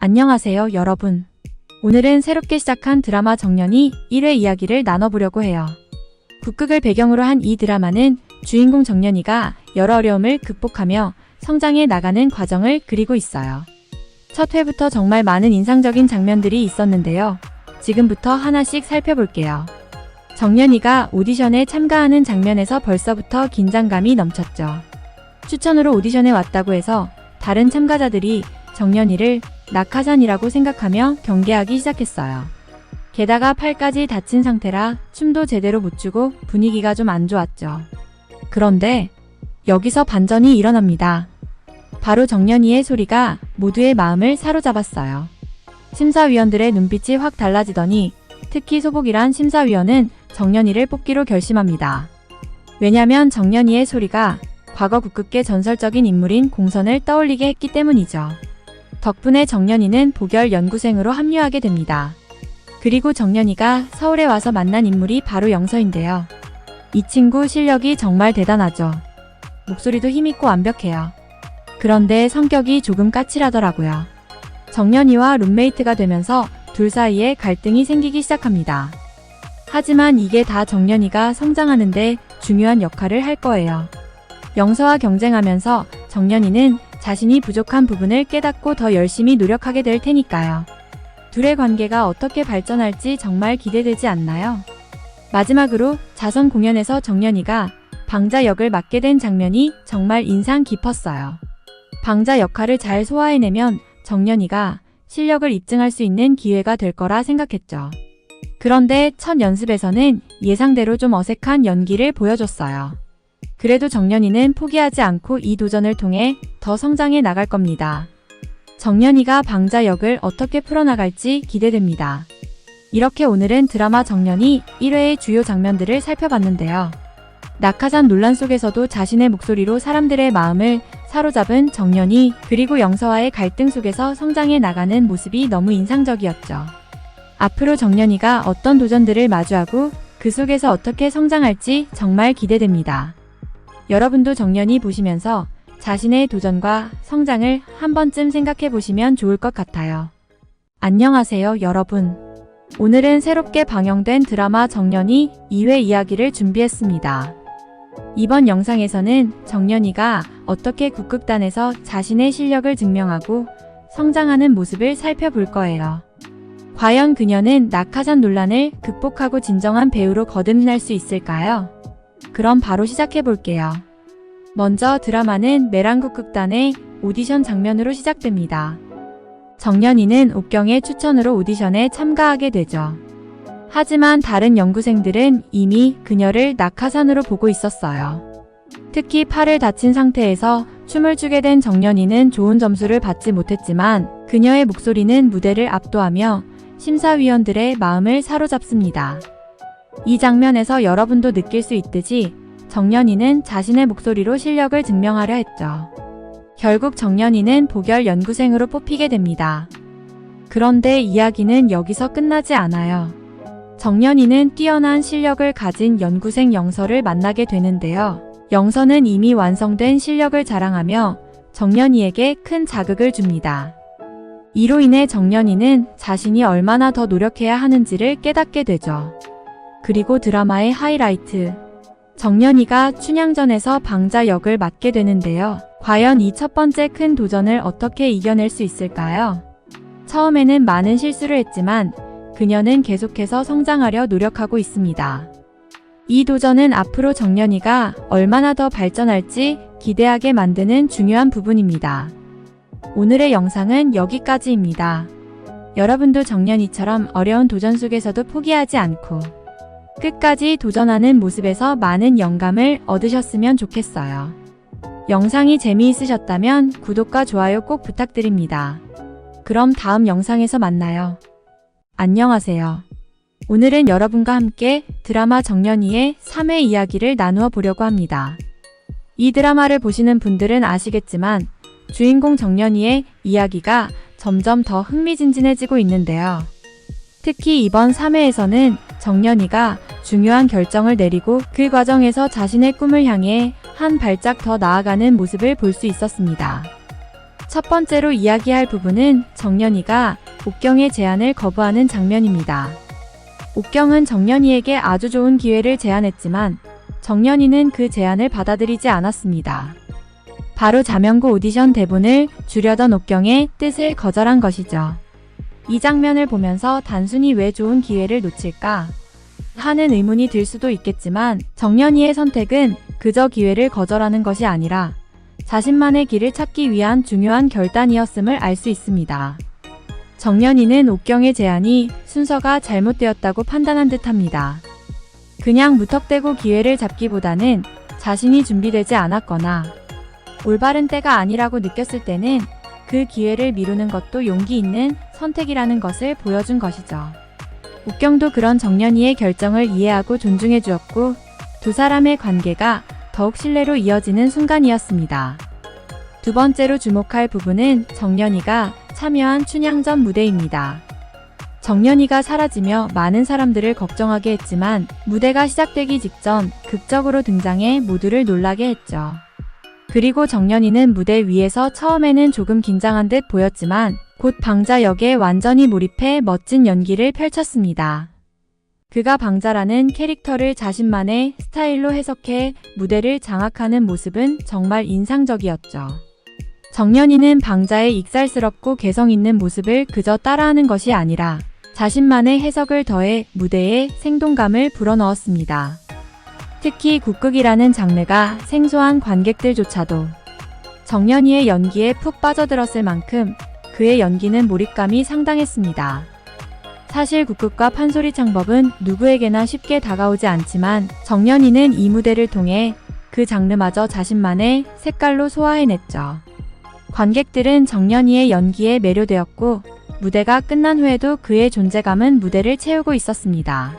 안녕하세요, 여러분. 오늘은 새롭게 시작한 드라마 정년이 1회 이야기를 나눠보려고 해요. 북극을 배경으로 한 이 드라마는 주인공 정년이가 여러 어려움을 극복하며 성장해 나가는 과정을 그리고 있어요. 첫 회부터 정말 많은 인상적인 장면들이 있었는데요. 지금부터 하나씩 살펴볼게요. 정년이가 오디션에 참가하는 장면에서 벌써부터 긴장감이 넘쳤죠. 추천으로 오디션에 왔다고 해서 다른 참가자들이 정년이를 낙하산이라고 생각하며 경계하기 시작했어요. 게다가 팔까지 다친 상태라 춤도 제대로 못 추고 분위기가 좀 안 좋았죠. 그런데 여기서 반전이 일어납니다. 바로 정년이의 소리가 모두의 마음을 사로잡았어요. 심사위원들의 눈빛이 확 달라지더니 특히 소복이란 심사위원은 정년이를 뽑기로 결심합니다. 왜냐면 정년이의 소리가 과거 북극계 전설적인 인물인 공선을 떠올리게 했기 때문이죠. 덕분에 정년이는 복열 연구생으로 합류하게 됩니다. 그리고 정년이가 서울에 와서 만난 인물이 바로 영서인데요. 이 친구 실력이 정말 대단하죠. 목소리도 힘있고 완벽해요. 그런데 성격이 조금 까칠하더라고요. 정년이와 룸메이트가 되면서 둘 사이에 갈등이 생기기 시작합니다. 하지만 이게 다 정년이가 성장하는데 중요한 역할을 할 거예요. 영서와 경쟁하면서 정년이는 자신이 부족한 부분을 깨닫고 더 열심히 노력하게 될 테니까요. 둘의 관계가 어떻게 발전할지 정말 기대되지 않나요? 마지막으로 자선 공연에서 정년이가 방자 역을 맡게 된 장면이 정말 인상 깊었어요. 방자 역할을 잘 소화해내면 정년이가 실력을 입증할 수 있는 기회가 될 거라 생각했죠. 그런데 첫 연습에서는 예상대로 좀 어색한 연기를 보여줬어요. 그래도 정년이는 포기하지 않고 이 도전을 통해 더 성장해 나갈 겁니다. 정년이가 방자 역을 어떻게 풀어나갈지 기대됩니다. 이렇게 오늘은 드라마 정년이 1회의 주요 장면들을 살펴봤는데요. 낙하산 논란 속에서도 자신의 목소리로 사람들의 마음을 사로잡은 정년이, 그리고 영서와의 갈등 속에서 성장해 나가는 모습이 너무 인상적이었죠. 앞으로 정년이가 어떤 도전들을 마주하고 그 속에서 어떻게 성장할지 정말 기대됩니다. 여러분도 정년이 보시면서 자신의 도전과 성장을 한 번쯤 생각해 보시면 좋을 것 같아요. 안녕하세요, 여러분. 오늘은 새롭게 방영된 드라마 정년이 2회 이야기를 준비했습니다. 이번 영상에서는 정년이가 어떻게 북극단에서 자신의 실력을 증명하고 성장하는 모습을 살펴볼 거예요. 과연 그녀는 낙하산 논란을 극복하고 진정한 배우로 거듭날 수 있을까요? 그럼 바로 시작해 볼게요. 먼저 드라마는 매랑북극단의 오디션 장면으로 시작됩니다. 정년이는 옥경의 추천으로 오디션에 참가하게 되죠. 하지만 다른 연구생들은 이미 그녀를 낙하산으로 보고 있었어요. 특히 팔을 다친 상태에서 춤을 추게 된 정년이는 좋은 점수를 받지 못했지만 그녀의 목소리는 무대를 압도하며 심사위원들의 마음을 사로잡습니다. 이 장면에서 여러분도 느낄 수 있듯이 정년이는 자신의 목소리로 실력을 증명하려 했죠. 결국 정년이는 복열 연구생으로 뽑히게 됩니다. 그런데 이야기는 여기서 끝나지 않아요. 정년이는 뛰어난 실력을 가진 연구생 영서를 만나게 되는데요. 영서는 이미 완성된 실력을 자랑하며 정년이에게 큰 자극을 줍니다. 이로 인해 정년이는 자신이 얼마나 더 노력해야 하는지를 깨닫게 되죠. 그리고 드라마의 하이라이트. 정년이가 춘향전에서 방자 역을 맡게 되는데요. 과연 이 첫 번째 큰 도전을 어떻게 이겨낼 수 있을까요? 처음에는 많은 실수를 했지만 그녀는 계속해서 성장하려 노력하고 있습니다. 이 도전은 앞으로 정년이가 얼마나 더 발전할지 기대하게 만드는 중요한 부분입니다. 오늘의 영상은 여기까지입니다. 여러분도 정년이처럼 어려운 도전 속에서도 포기하지 않고 끝까지 도전하는 모습에서 많은 영감을 얻으셨으면 좋겠어요. 영상이 재미있으셨다면 구독과 좋아요 꼭 부탁드립니다. 그럼 다음 영상에서 만나요. 안녕하세요. 오늘은 여러분과 함께 드라마 정년이의 3회 이야기를 나누어 보려고 합니다. 이 드라마를 보시는 분들은 아시겠지만 주인공 정년이의 이야기가 점점 더 흥미진진해지고 있는데요. 특히 이번 3회에서는 정년이가 중요한 결정을 내리고 그 과정에서 자신의 꿈을 향해 한 발짝 더 나아가는 모습을 볼 수 있었습니다. 첫 번째로 이야기할 부분은 정년이가 옥경의 제안을 거부하는 장면입니다. 옥경은 정년이에게 아주 좋은 기회를 제안했지만 정년이는 그 제안을 받아들이지 않았습니다. 바로 자명고 오디션 대본을 주려던 옥경의 뜻을 거절한 것이죠. 이 장면을 보면서 단순히 왜 좋은 기회를 놓칠까 하는 의문이 들 수도 있겠지만 정년이의 선택은 그저 기회를 거절하는 것이 아니라 자신만의 길을 찾기 위한 중요한 결단이었음을 알 수 있습니다. 정년이는 옥경의 제안이 순서가 잘못되었다고 판단한 듯합니다. 그냥 무턱대고 기회를 잡기보다는 자신이 준비되지 않았거나 올바른 때가 아니라고 느꼈을 때는 그 기회를 미루는 것도 용기 있는 선택이라는 것을 보여준 것이죠. 옥경도 그런 정년이의 결정을 이해하고 존중해 주었고 두 사람의 관계가 더욱 신뢰로 이어지는 순간이었습니다. 두 번째로 주목할 부분은 정년이가 참여한 춘향전 무대입니다. 정년이가 사라지며 많은 사람들을 걱정하게 했지만 무대가 시작되기 직전 극적으로 등장해 모두를 놀라게 했죠. 그리고 정년이는 무대 위에서 처음에는 조금 긴장한 듯 보였지만 곧 방자 역에 완전히 몰입해 멋진 연기를 펼쳤습니다. 그가 방자라는 캐릭터를 자신만의 스타일로 해석해 무대를 장악하는 모습은 정말 인상적이었죠. 정년이는 방자의 익살스럽고 개성 있는 모습을 그저 따라하는 것이 아니라 자신만의 해석을 더해 무대에 생동감을 불어넣었습니다. 특히 국극이라는 장르가 생소한 관객들조차도 정년이의 연기에 푹 빠져들었을 만큼 그의 연기는 몰입감이 상당했습니다. 사실 국극과 판소리 창법은 누구에게나 쉽게 다가오지 않지만 정년이는 이 무대를 통해 그 장르마저 자신만의 색깔로 소화해냈죠. 관객들은 정년이의 연기에 매료되었고 무대가 끝난 후에도 그의 존재감은 무대를 채우고 있었습니다.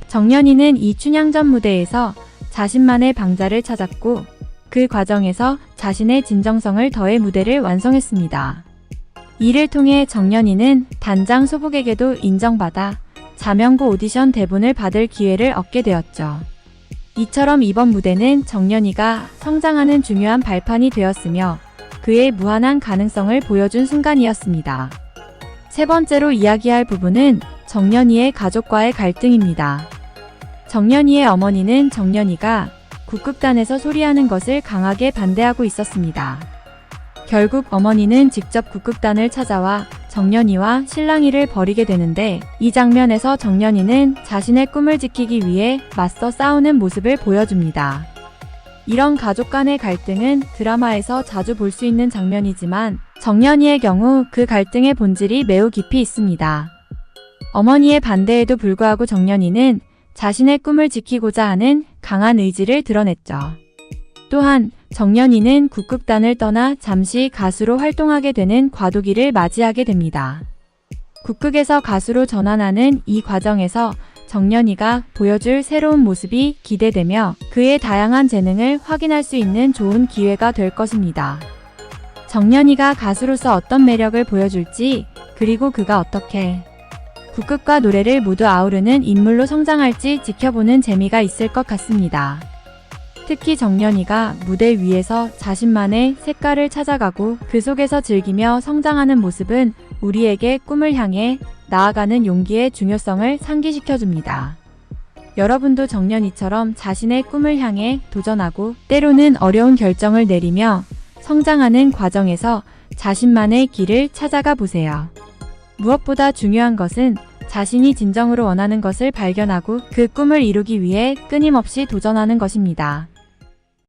정년이는 이 춘향전 무대에서 자신만의 방자를 찾았고 그 과정에서 자신의 진정성을 더해 무대를 완성했습니다. 이를 통해 정년이는 단장 소복에게도 인정받아 자명고 오디션 대본을 받을 기회를 얻게 되었죠. 이처럼 이번 무대는 정년이가 성장하는 중요한 발판이 되었으며 그의 무한한 가능성을 보여준 순간이었습니다. 세 번째로 이야기할 부분은 정년이의 가족과의 갈등입니다. 정년이의 어머니는 정년이가 국극단에서 소리하는 것을 강하게 반대하고 있었습니다. 결국 어머니는 직접 국극단을 찾아와 정년이와 실랑이를 벌이게 되는데 이 장면에서 정년이는 자신의 꿈을 지키기 위해 맞서 싸우는 모습을 보여줍니다. 이런 가족 간의 갈등은 드라마에서 자주 볼 수 있는 장면이지만 정년이의 경우 그 갈등의 본질이 매우 깊이 있습니다. 어머니의 반대에도 불구하고 정년이는 자신의 꿈을 지키고자 하는 강한 의지를 드러냈죠. 또한 정년이는 국극단을 떠나 잠시 가수로 활동하게 되는 과도기를 맞이하게 됩니다. 국극에서 가수로 전환하는 이 과정에서 정년이가 보여줄 새로운 모습이 기대되며 그의 다양한 재능을 확인할 수 있는 좋은 기회가 될 것입니다. 정년이가 가수로서 어떤 매력을 보여줄지, 그리고 그가 어떻게 국극과 노래를 모두 아우르는 인물로 성장할지 지켜보는 재미가 있을 것 같습니다. 특히 정년이가 무대 위에서 자신만의 색깔을 찾아가고 그 속에서 즐기며 성장하는 모습은 우리에게 꿈을 향해 나아가는 용기의 중요성을 상기시켜줍니다. 여러분도 정년이처럼 자신의 꿈을 향해 도전하고 때로는 어려운 결정을 내리며 성장하는 과정에서 자신만의 길을 찾아가 보세요. 무엇보다 중요한 것은 자신이 진정으로 원하는 것을 발견하고 그 꿈을 이루기 위해 끊임없이 도전하는 것입니다.